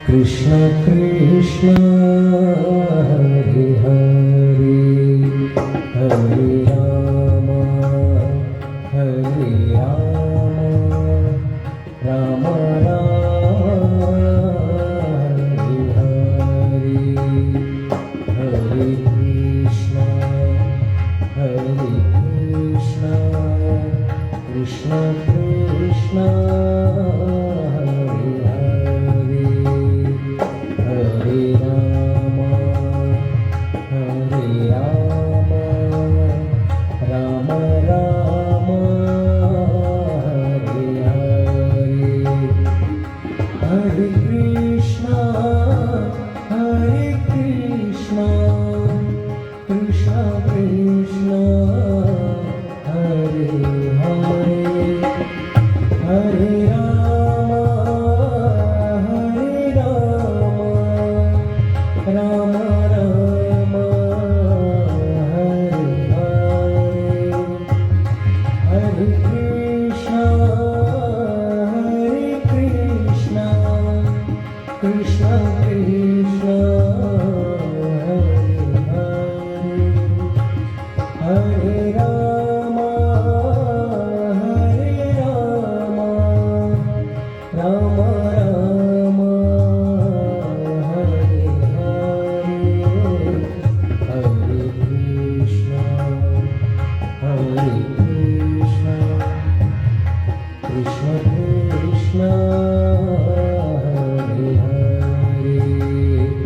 Krishna Krishna Hare Hare Hare Ram हरे Ram Ram Hare Hare Hare Krishna Krishna Krishna Hare Hare Hare Ram Ram Ram Hare Hare Hare Krishna Krishna Krishna Hare Hare Hare Ram Ram Ram Hare Hare Hare Krishna Krishna Krishna हरे Ram Ram Ram Hare Hare Hare Krishna Krishna Krishna Hare Hare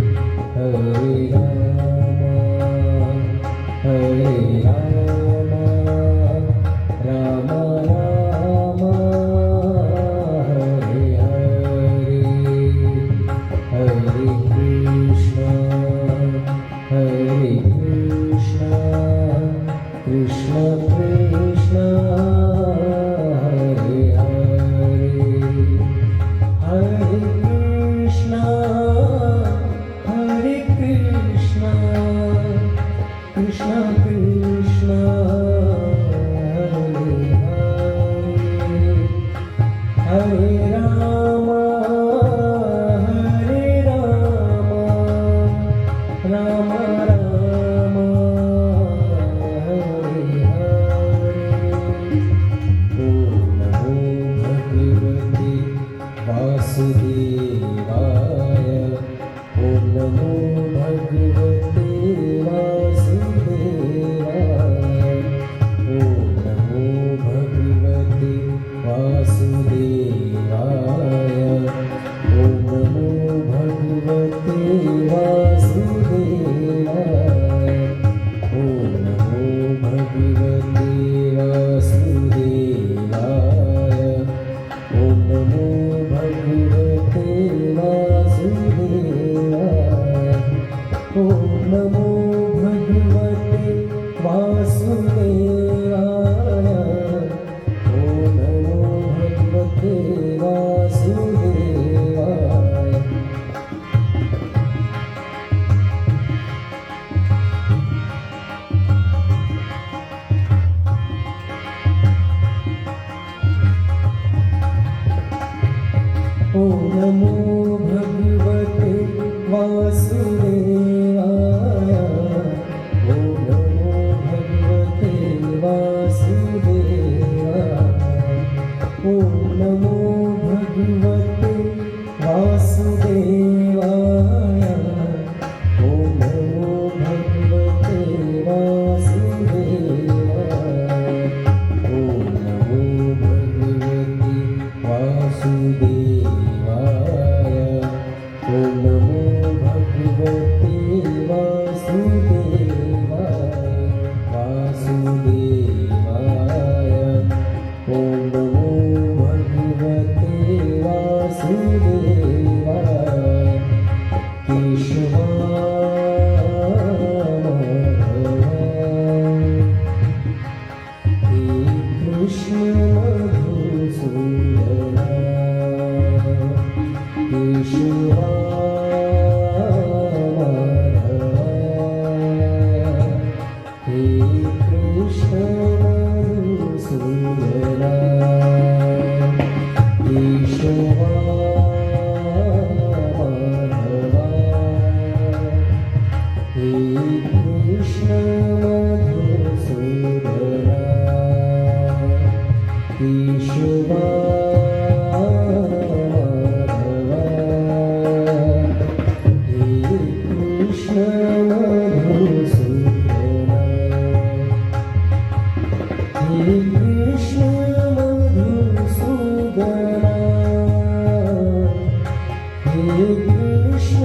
Krishna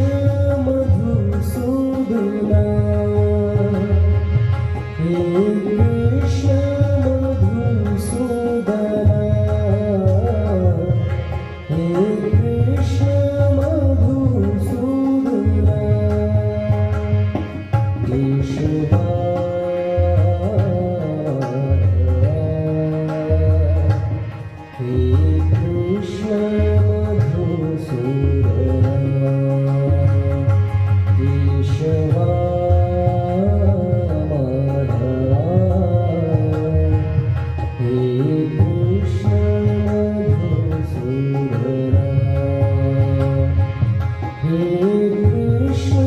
Madhusudana हे Krishna Madhusudana हे Krishna Madhusudana केशवा हे Krishna Madhusudana केशवा Madhava हे Krishna Madhusudana हे Krishna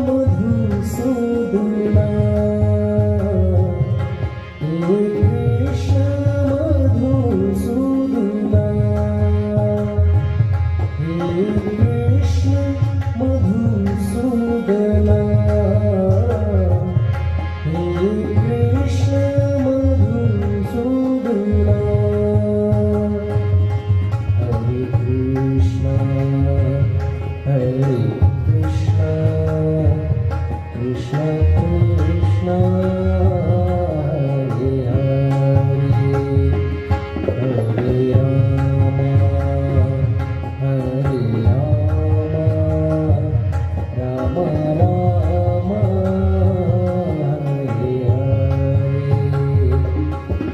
Madhusudana हे Krishna Madhusudana हे Krishna Madhusudana हे Krishna Madhusudana हरे Krishna Krishna Krishna Hare Hare Hare Ram हरे Ram Ram Hare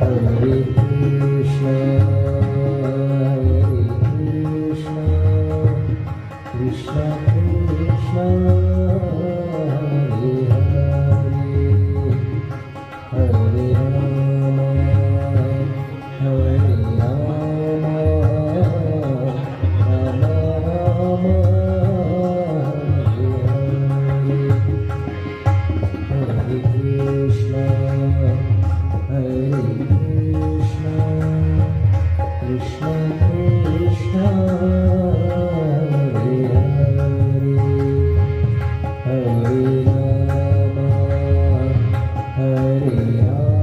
Hare Krishna Krishna Krishna Hare Hare Ram Ram Ram हरे Krishna Krishna Krishna Hare Hare Ram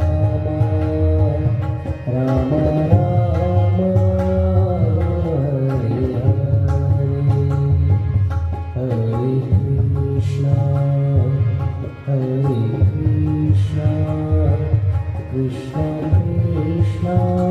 Ram Ram Hare Hare Krishna Krishna Krishna